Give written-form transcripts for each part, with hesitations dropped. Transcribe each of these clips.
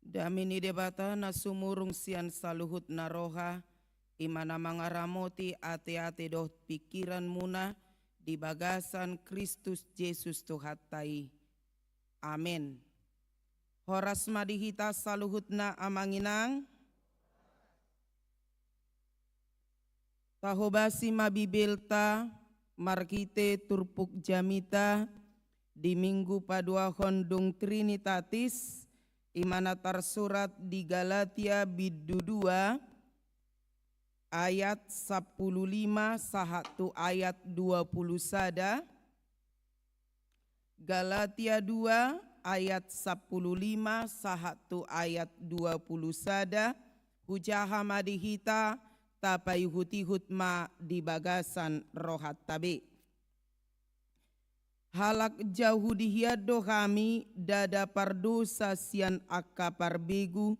Damini debata na sumurung sian saluhut na roha, imana mangaramoti ate-ate doh pikiran muna di bagasan Kristus Yesus Tuhatai. Amin. Horas madihita saluhut na amanginang. Tahobasi mabibilta markite turpuk jamita di minggu padua hondung Trinitatis imana tersurat di Galatia bidu 2 ayat 15 sahatu ayat 20 sada. Galatia 2 ayat 15 sahatu ayat 20 sada. Hujaha madihita tapai hutihut di bagasan rohat tabe. Halak jauh dihiado kami dada pardosa sian akka parbegu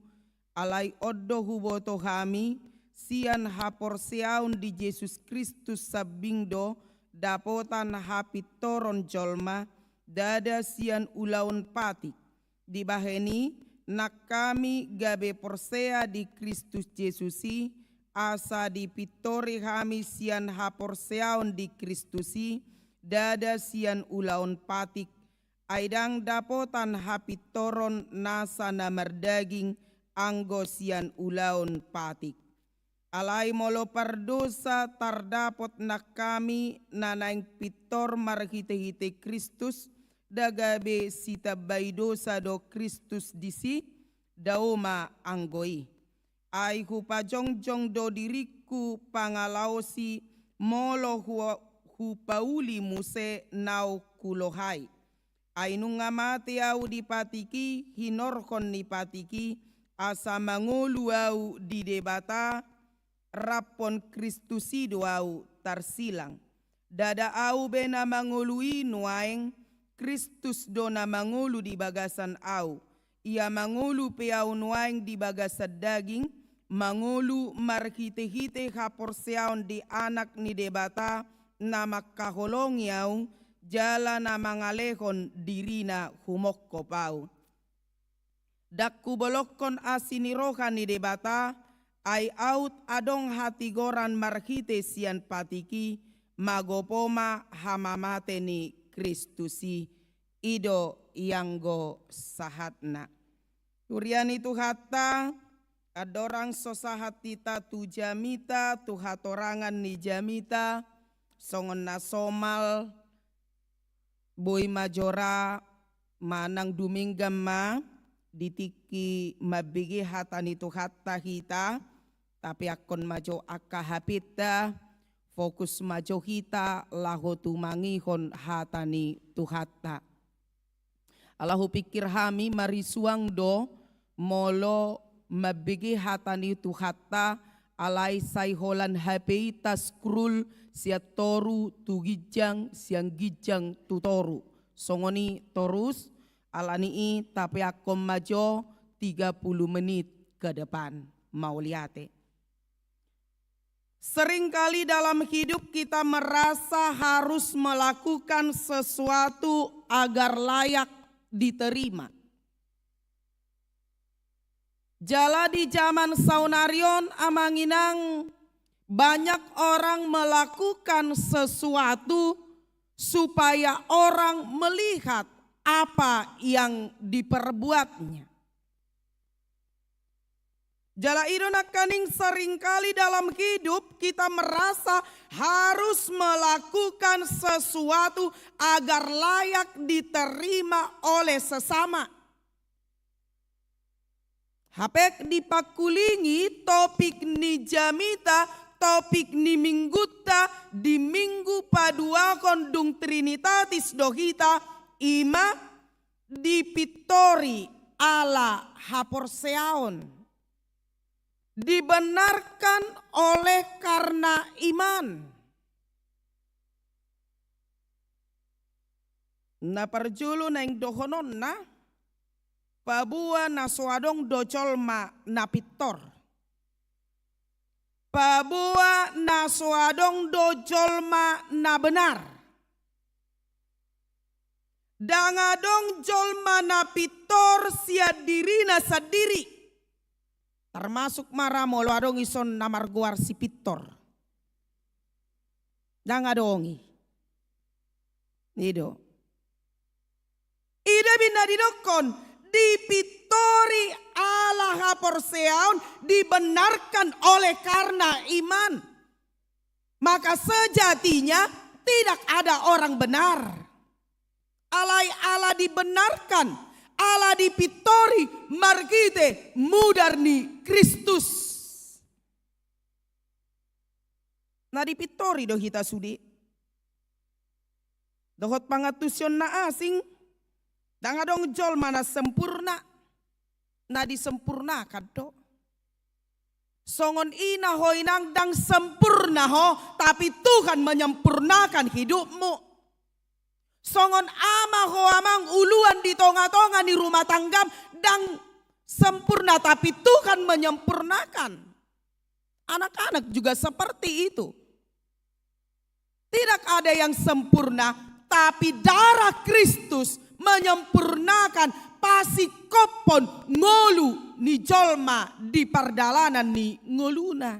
alai oddo huboto kami sian hapor seaun di Yesus Kristus sabingdo dapotan hapit toron jolma dada sian ulaun patik dibaheni nak kami gabe porsea di Kristus Yesusi asa di pitori kami sian hapor seaun di Kristusi dada sian ulaun patik aidang dapotan hapit toron nasa namar daging anggo sian ulaun patik alai molo pardosa tardapot nak kami nanaing pitor marhite-hite Kristus dagabe sita baidosa do Kristus disi dauma anggoi ai hupajongjong do diriku pangalausi molo hupauli muse nau kulohai ainunga mate au dipatiki hinorkon nipatiki asa mangolu au di debata rapon Kristusido au tarsilang dada au bena mangolui nuaeng Kristus dona mangolu di bagasan au ia mangolu peau nuaeng di bagasan daging mangolu marhite-hite haporseaon di anak ni debata nama kaholong yau jala na mangalehon dirina humokko pau dakku bolokon asinirohan ni debata ai out adong hati goran marhite sian patiki magopoma hamamate ni Kristusi ido yanggo sahatna turian itu hatta adorang sosahatita tu jamita tu hatorangan ni jamita songon nasomal boy majora manang duminggam ma ditiki mabigi hatan itu hatta hita tapi akon majo akka hapita fokus majo hita lahu tumangihon hatani tu hatta Allahu pikir hami marisuang do molo mabigi hatani tu hatta alai saiholan hapei taskrul sia toru tu gijang siang gijang tu toru songoni torus alani tapi akom majo 30 menit ke depan mau liate. Seringkali dalam hidup kita merasa harus melakukan sesuatu agar layak diterima. Jala di zaman saunarion amanginang banyak orang melakukan sesuatu supaya orang melihat apa yang diperbuatnya. Jala idonak kaning seringkali dalam hidup kita merasa harus melakukan sesuatu agar layak diterima oleh sesama. Hapek dipakulingi topik ni jamita, topik ni mingguta di minggu padua kondung Trinitatis dohita ima dipitori ala haporseaon. Dibenarkan oleh karena iman. Na parjulu neng dohonon na pabua naswadong docol ma napitor. Pabua naswadong docol ma na benar. Dangadong jolma napitor pitor sia dirina sadiri. Termasuk maramolo adong ison namar guar si pitor. Dang adongi. Nido. Ida bina didokon dipitori ala haporseaun dibenarkan oleh karena iman. Maka sejatinya tidak ada orang benar. Alai ala dibenarkan, ala dipitori margite mudarni Kristus. Nah dipitori doh kita sudi. Dohot pangatusyon na asing. Dang adong jol mana sempurna. Na disempurnakan do. Songon ina hoinang dang sempurna ho. Tapi Tuhan menyempurnakan hidupmu. Songon ama ho amang uluan di tonga-tonga di rumah tangga dang sempurna tapi Tuhan menyempurnakan. Anak-anak juga seperti itu. Tidak ada yang sempurna tapi darah Kristus menyempurnakan pasikopon ngolu ni jolma di pardalanan ni ngoluna.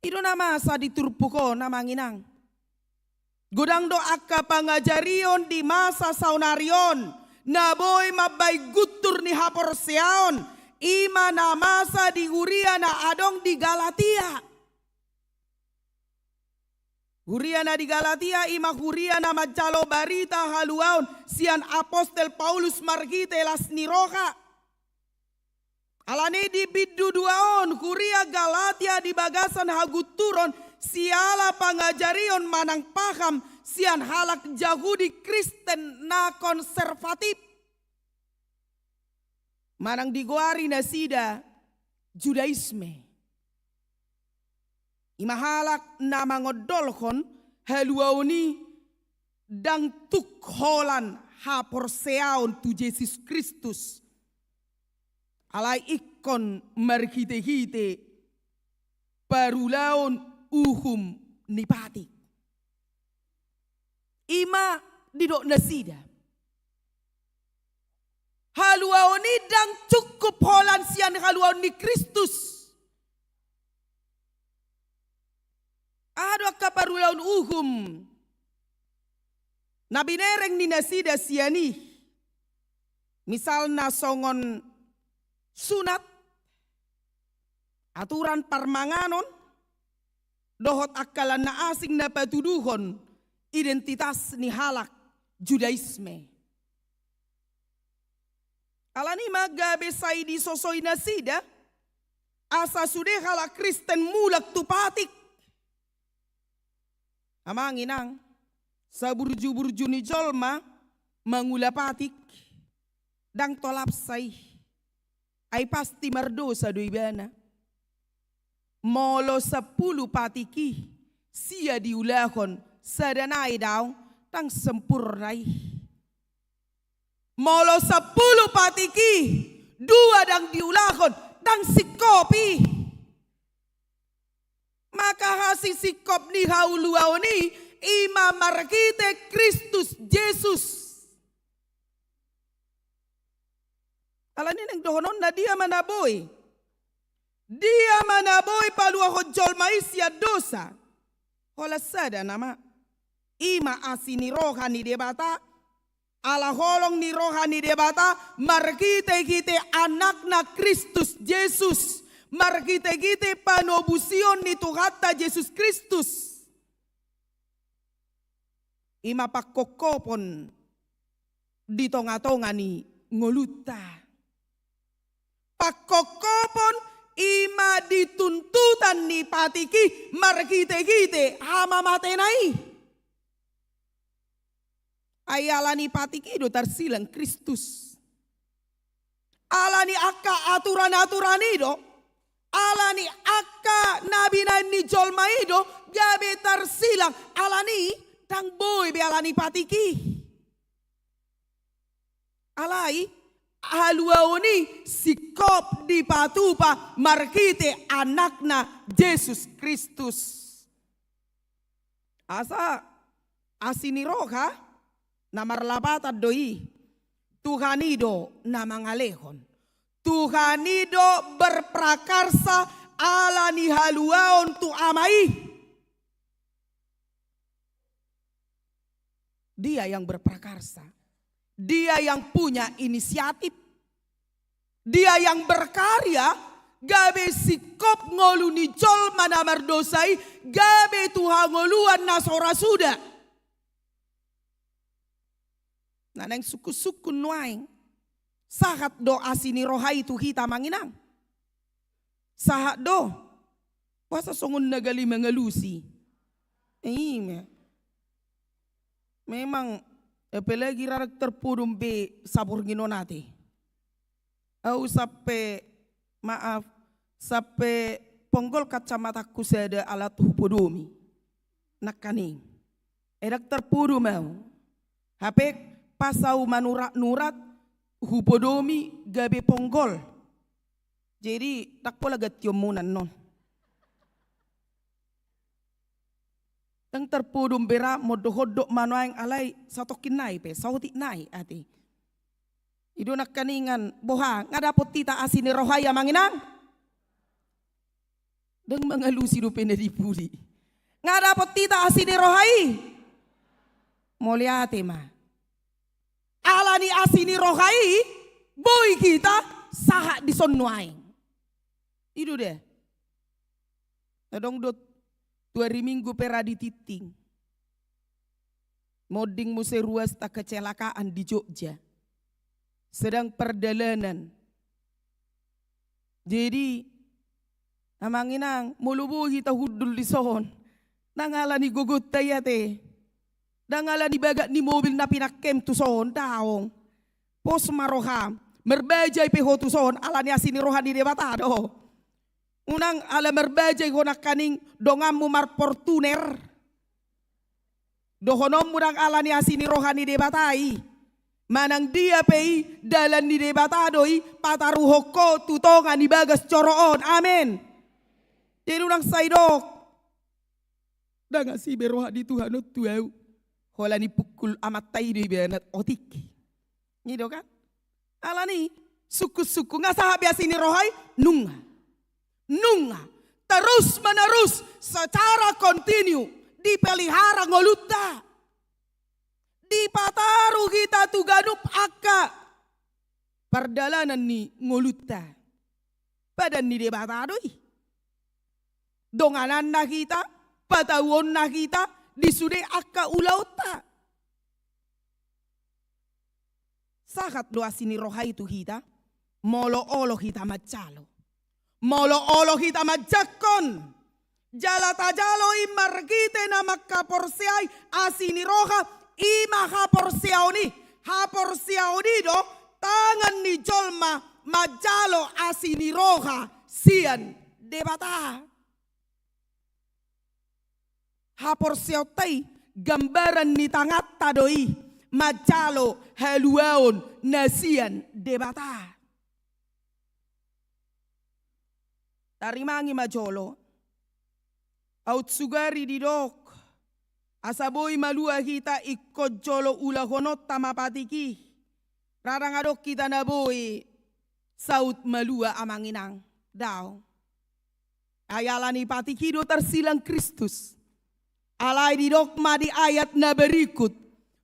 Itu nama asa diturpuko nama nginang. Godang do akka pangajarion di masa saunarion. Naboy mabay gutur ni haporseaon. Ima na masa di Huria na adong di Galatia. Huria na di Galatia ima Huria na majalo barita haluaon. Sian apostel Paulus margite las niroka. Alani di biduduaon. Huria Galatia di bagasan haguturon. Siala pangajarion manang paham sian halak Yahudi Kristen na konservatif. Manang digoari na sida Judaisme. Imahalak na mangodolkon haluauni dang tukholan haporseaon tu Jesus Kristus. Alay ikon markite-hite parulaon uhum nipati. Ima didok nasida. Haluaon ni dang cukup holan sian haluaon ni Kristus. Ado kaparulaon uhum. Nabinereng ni nasida siani. Misal na songon sunat. Aturan parmanganon. Dohot akalan na asing na patuduhon identitas ni halak Judaisme. Alani magabe say di sosoy na sida asa sude halak Kristen mulak tupatik. Amanginang sa burju-burju ni jolma mangulapatik dang tolapsay ay pasti mardosa doibana. Molo 10 patiki sia diulahon sadanay daw tang sempurnay. Molo 10 patiki 2 dang diulahon tang sikopi. Maka hasil sikop ni hauluaw ni ima markite Kristus Jesus. Alani nang dohonon na dia manaboy. Dia manaboy palua hojol maisya dosa. Hola sada nama. Ima asini roha ni debata. Ala holong ni roha ni debata. Markite kite anak na Kristus Jesus. Markite kite panobusion ni Tuhata Jesus Kristus. Ima pakokopon di tonga-tonga ni ngoluta. Pakokopon ima dituntutan ni patiki markite-kite hama matenai. Ayala ni patiki do tarsilang Kristus. Ala ni akka aturan-aturan ido. Ala ni akka nabi na ni jolma ido. Gabe tarsilang. Ala ni tang boy be ala ni patiki. Alai. Haluaoni sikop di patupa markite anakna Jesus Kristus. Asa asini roha namar lapata doi Tuhanido na mangalehon. Tuhanido berprakarsa ala ni haluaon tu amai. Dia yang berprakarsa. Dia yang punya inisiatif. Dia yang berkarya. Gabe sikop ngolu ni jol mana mardosai. Gabe Tuhan ngoluan nasora sudah. Nanang suku-suku nuaing. Sahat do asini rohai tu kita manginang. Sahat do. Puasa songun nagali mengelusi. Memang apalagi rarak terpudum be sabur gino nate. Au sampai maaf sampai ponggol kacamataku sada alat hupodomi. Nakani. Edak terpudum mau. HP pasau manurat-nurat hupodomi gabe ponggol. Jadi tak pola gatyomunan non. Yang terpudum bera modohodok manuang alai satokin nai pe sautik nai ati. Ido nak kaningan boha ngadapot tita asini rohaya manginang. Deng mengalusi do pene dipuli. Ngadapot tita asini rohai. Moliate ma. Alani asini rohai boy kita saha disonnuaing. Itu deh. Adong dot 2 minggu pera dititing. Moding museruas tak kecelakaan di Jogja. Sedang perjalanan. Jadi amanginang mulubu kita hudul di sohon. Nangalani gugut tayate. Dangala di bagat ni mobil na pinakem tu sohon taong. Pos maroham. Merbajay peho tu sohon. Ala ni asini rohan di debatado. Unang ala merbajay ko nakaning dongam mo marportuner. Dohonom mo nang ala ni asini rohan di debatay. Manang dia pei dalan di debatadoy. Pataruhok ko tutongan di bagas coroon. Amen. Jadi unang saydok. Danga si beroha di Tuhan tuau. Hola ni pukul amat tayo benat otik. Ngido kan? Ala ni suku-suku nga sahabi asini rohai nunga. Nunga. Terus menerus secara kontinu dipelihara ngoluta. Dipataru kita tuganup akka. Perdalanan ni ngoluta. Padan ni debatadoi. Donganan na kita. Patawon na kita. Disude akka ulauta. Sahat doa sini rohai tu kita. Molo olo kita macalo. Molo olo kita majakon. Jala tajalo imargite na makaporsiay asini roha ima haporsiaoni. Haporsiaoni do tangan ni jolma majalo asini roha sian debata. Hapor siyautay gambaran ni tangat tadoi majalo haluaon nasian debata. Tarimangi majolo. Aut sugari didok. Asaboy malua kita ikot jolo ulahonot tamapatiki. Rarang adok kita naboy saut malua amanginang daw. Ayalani patikido tersilang Kristus. Alay di dogma di ayat na berikut.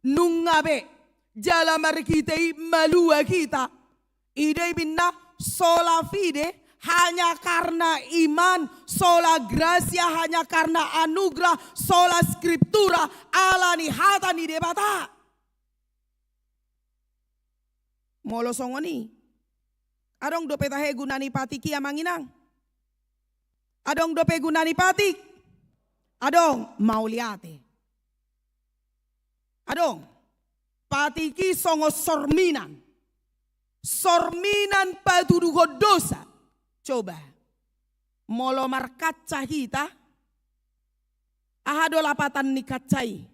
Nungabe jala markitay malua kita. Ide binna sola fide hanya karena iman. Sola gracia hanya karena anugerah. Sola scriptura ala ni hata ni debata. Molo songoni. Adong dope tahe gunani patiki amanginang. Adong dope gunani patik. Adong mauliate. Adong patiki songo sorminan. Sorminan padudugo dosa. Coba. Molo markaca kita. Ahado lapatan ni kacai.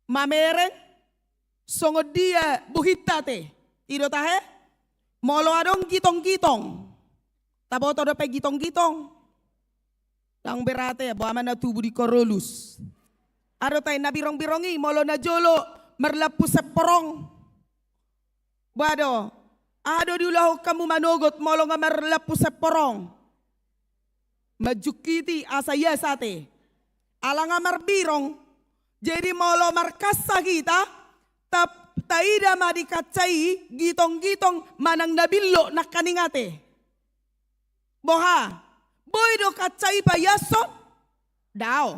Mamereng. Songo dia buhitate. Ido tahe. Molo adong gitong-gitong. Taboto dope gitong-gitong. Lang berate bawa mana tubuh di korolus. Ado tay na birong-birongi molo na jolo merlepu seporong. Bado, ado diulah kamu manogot molo nga marlapu sa porong. Majukiti asaya sate. Ala nga marbirong, jadi molo markasa kita, taida madikacai gitong-gitong manang nabillo na kaningate. Boha, boy do kacai payaso, daw.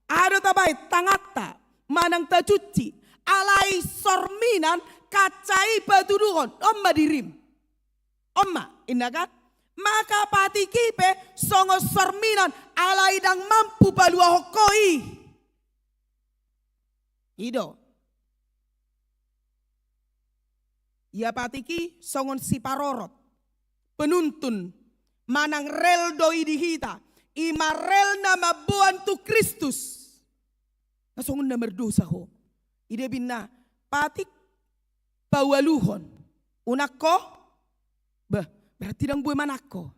Ado tabay tangata, manang tacuci, alai sorminan, kacai patudungon, omma dirim. Omma, inagat? Maka pati kipe, songo sorminan, alai dang mampu palua hokoi. Ido. Ya patiki, songon si parorot. Penuntun, manang rel doi dihita. Ima rel na mabuan tu Kristus. Nasongon na merdosa ho. Ide binna, patik pawaluhon. Unak ko, berarti dang buhay manak ko.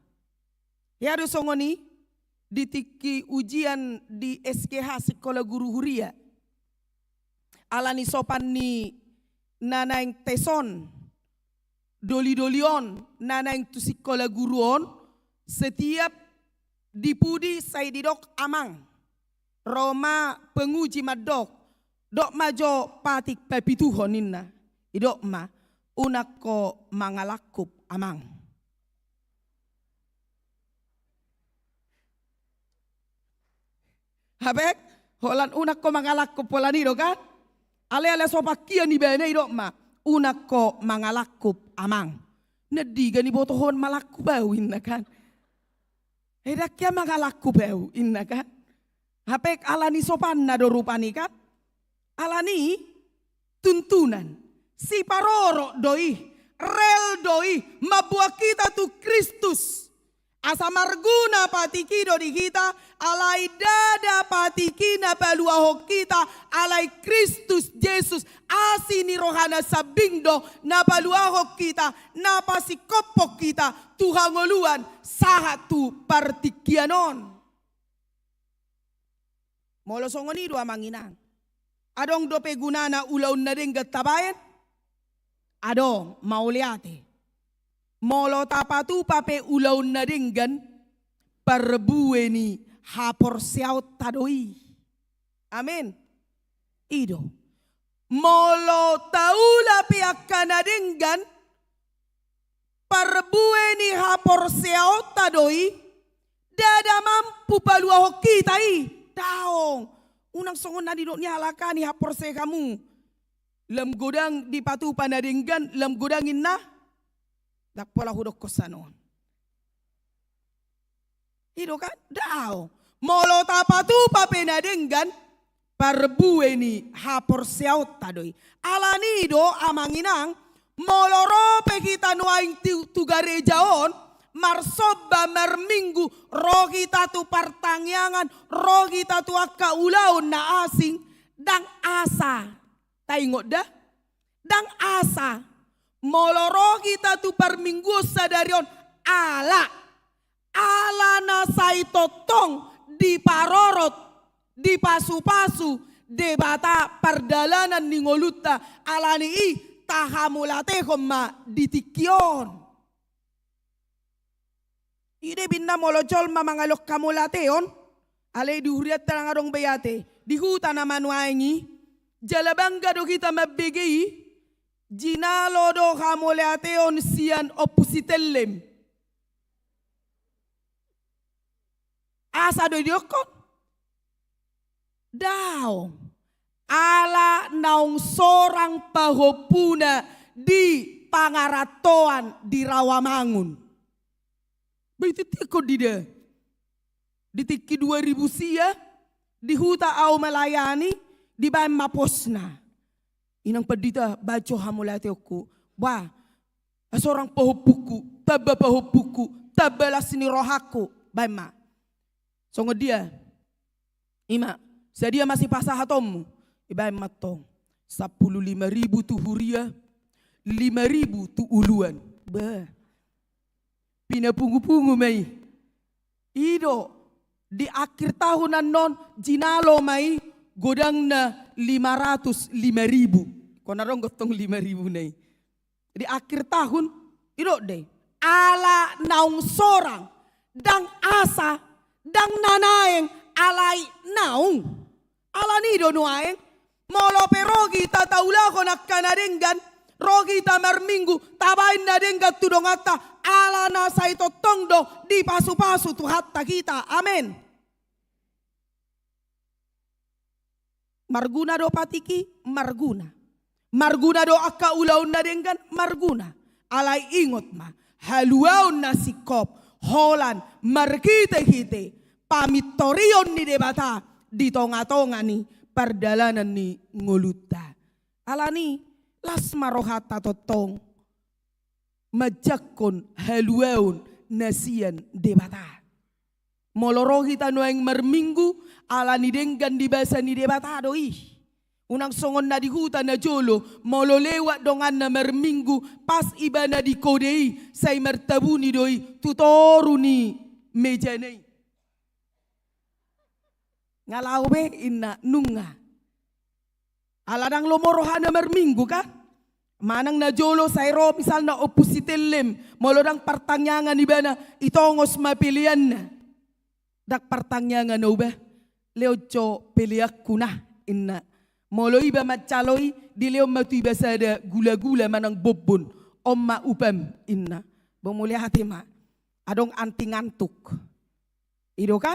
Ya do songoni, ditiki ujian di SKH Sekolah Guru Huria. Alani sopan ni nanaing teson, doli-dolion, nanaing tu sekolah guruon, setiap dipudi saya didok amang. Roma penguji madok, dok majo patik pepituhon ninna. Idok ma, unak ko mangalakup amang. Habek, holan unak ko mangalakup polan ido kan? Ale-ale sopakia ni bene idok ma, unak ko mangalakup amang. Nediga ni botohon malaku bawin na kan? Edak kya mangalaku bau inna kan? Hapek alani sopan na dorupani kan? Alani tuntunan. Si paroro doi, rel doi, mabuah kita tu Kristus. Asa marguna patikido di kita, alai dada patikina paluaho kita, alai Kristus Yesus, asini rohana sabingdo, na paluaho kita, na pasikopok kita, tuhangoluan, sahatu partikianon. Molo songoni dua manginang. Adong dope gunana ulaun na rin gatabayan? Adong mauliate. Molo tapatu pape ulaun na rin gan parbuwe ni hapor siyaw tadoi. Amen. Ido. Molo taula piakka na rin gan parbuwe ni hapor siyaw tadoi. Dada mampu paluaho kita taong. Unang songon na didok niya alaka ni hapor se kamu. Lam godang di patu panadinggan, lam godangin na. Dakpola hudok kosanon. Ido kan? Dao. Molo tapatu papenadinggan, parbuwe ni hapor seaut tadoi. Alani do amanginang, moloro pe kita nuaing tugarejaon, marsoba merminggu, roh kita tu partangyangan, roh kita tu akka ulaun na asing, dang asa. Taingot dah? Dang asa. Moloro kita tu perminggu sadarion ala. Ala na say totong di parorot, di pasu-pasu, debata pardalanan ni ngoluta, ala ni tahamulate ma ditikyon. Ide binna molojol mamangalok kamulateon, alay dihuriat tarang adong bayate, dihuta na manuaingi, jalabangga do kita mabigay, jinalo do kamulateon siyan opusitellem. Asa do diokon? Daw, ala naung sorang pahopuna di pangaratoan di Rawamangun. Begitu dida. Ditiki 2000 sia, di huta au melayani, di bahan maposna. Inang pedita baco hamulate aku. Wah, seorang pahopuku, taba pahopuku, tabalas ni rohaku. Bahan ma. Songo dia, ima, sedia masih pasah hatomu. Ibahan matong, 15.000 tu huria, 5.000 tu uluan. Bah. Pina pungu-pungu mai. Ido di akhir tahunan non jinalo mai godang na 505.000. Kona rong gotong 5.000 nai. Di akhir tahun, itu deh. Ala naung sorang, dang asa, dang nanaeng, alai naung. Ala ni do nuaeng, molo perogi tataula ko nakkanadenggan, rogi tamar minggu, tabain nadenggan tudong atta, ala nasa ito tongdo, di pasu-pasu tuhatta kita. Amin. Marguna do patiki, marguna. Marguna do akka ulaun na denggan, marguna. Alay ingot ma, haluaun na sikop, holan, markite-kite, pamitorion ni debata, di tonga-tonga ni, pardalanan ni nguluta. Alani, las marohata totong, majakon haluaun nasian debata. Molorohi tanu yang merminggu, ala ni denggan di basa ni debata doi. Unang songon na di hutan na jolo, molo lewat dongan na merminggu, pas iba na di kodei, say mertabuni doi, tutoru ni meja nei. Ngalau be inna nunga. Ala nang lomorohan na merminggu kan? Manang na jolo sayro misal na opusitelem, molo nang partangyangan iba na, itongos mapilian na. Dak partangyangan na uba, leocho piliak kuna inna. Molo iba macaloi di leo matu iba sada gula-gula manang bobon omma upam inna. Bemulia hati ma. Adong anti ngantuk. Ido kan?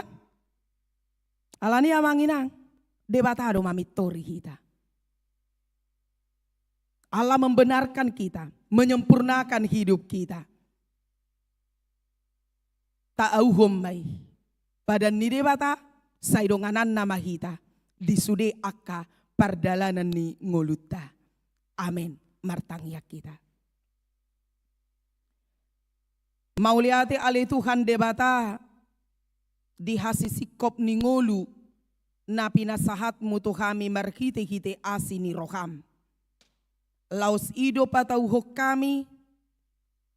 Alani amanginang debatado mamitori kita. Allah membenarkan kita, menyempurnakan hidup kita. Ta'auhum mai. Pada ni debata saidonganan nama kita disude akka pardalanan ni ngoluta. Amin. Martangyak kita. Mauliati ale Tuhan debata di hasisikop ni ngolu na pinasahat mo to kami markite-kite asi ni roham. Laus ido patauhok kami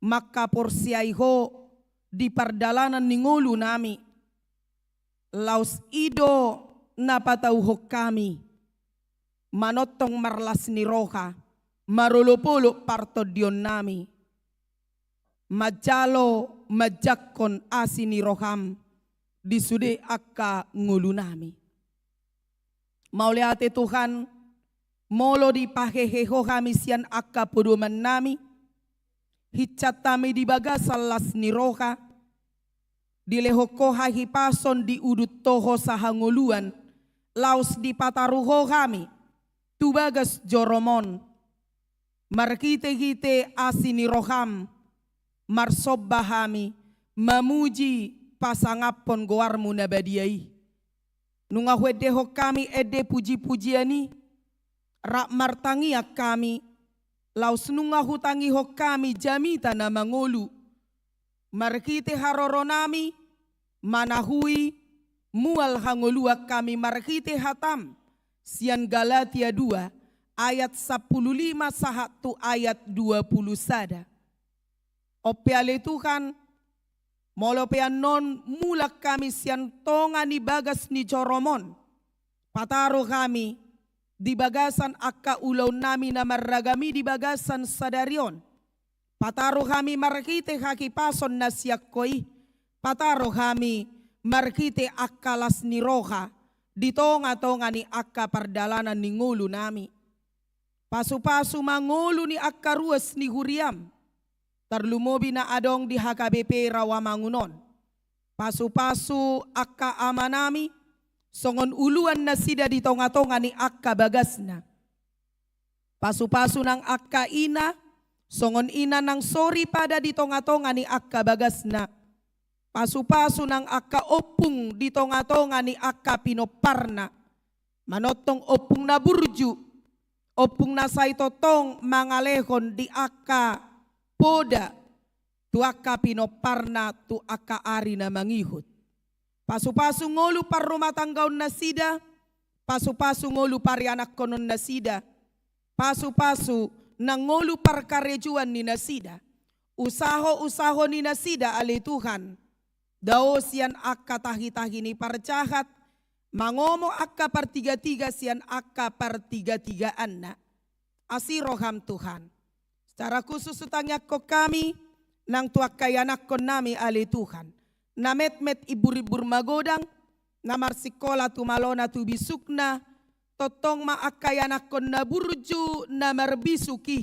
makaporsiayho di pardalanan ni ngolu nami. Laus ido na patauhok kami manotong marlas ni roha marulupolo partodion nami. Majalo majakon asi ni roham disude akka ngulu nami. Mauliate Tuhan, molo di paheheho kami sian akka podoman nami, hicatami di bagasalas ni roha, di lehoko hahipason di udut toho sahanguluan, laus di pataruho kami, tubagas joromon, markite-kite asini roham, marsobbahami, mamuji pasangapon goarmu nabadiai. Nunga huedeho kami ede puji-pujiani, rak martangiak kami, laus nunga hutangi ho kami jamita na mangolu, markite haroronami, manahui, mual hangoluak kami markite hatam, sian Galatia 2, ayat 15 sahatu ayat 20 sada. Opeale Tuhan, molo non mulak kami sian tonga ni bagas ni joromon, pataro kami di bagasan akka ulaw nami na maragami di bagasan sadarion. Pataro kami markite hakipason na siyakkoi. Pataro kami markite akkalas ni roha. Di tonga-tonga ni akka pardalanan ni ngulu nami. Pasu-pasu mangulu ni akka ruas ni huriam. Tarlumobi na adong di HKBP Rawamangunon. Pasu-pasu akka ama nami. Songon uluan na sida di tonga-tonga ni akka bagasna. Pasu-pasu ng akka ina. Songon ina ng sori pada di tonga-tonga ni akka bagasna. Pasu-pasu ng akka opung di tonga-tonga ni akka pinoparna. Manotong opung na burju. Opung na saitotong mangalehon di akka poda. Tu akka pinoparna tu akka ari na mangihut. Pasu-pasu ngolu par rumah tanggaon na sida. Pasu-pasu ngolu pari anak konon na sida. Pasu-pasu nangolu par karejuan ni nasida. Usaho-usaho ni nasida ali Tuhan. Dao sian akka tahi-tahi ni parcahat. Mangomo akka partiga-tiga sian akka partiga-tigaan na. Asiroham Tuhan. Secara khusus utangyak ko kami, nang tuak kayanak ko nami ali Tuhan. Namet-met ibur-ibur magodang, namarsikola tumalona tubisukna, totong maakayanak ko na burju na marbisuki,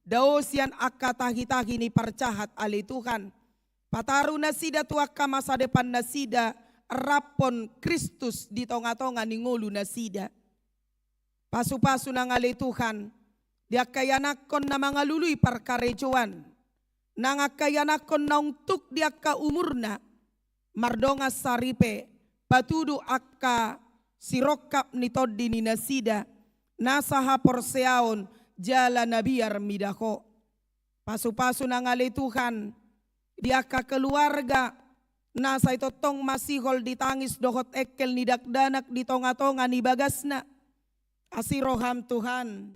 daosian akatahi-tahi ni parcahat ali Tuhan. Pataru na sida tuak ka masa depan na sida, rapon Kristus di tonga-tonga ni ngulu na sida. Pasu-pasu na ali Tuhan, diakayanakon na mga luluy parkarejoan, nangakayanakon na untuk diaka umurna, mardonga saripe, patudu akka sirokap ni toddi ni nasida, nasa hapor seaon, jala na biar midako. Pasu-pasu na ngali Tuhan, diaka keluarga, nasa itotong masihol ditangis dohot ekel ni dakdanak di tonga-tonga ni bagasna, asiroham Tuhan.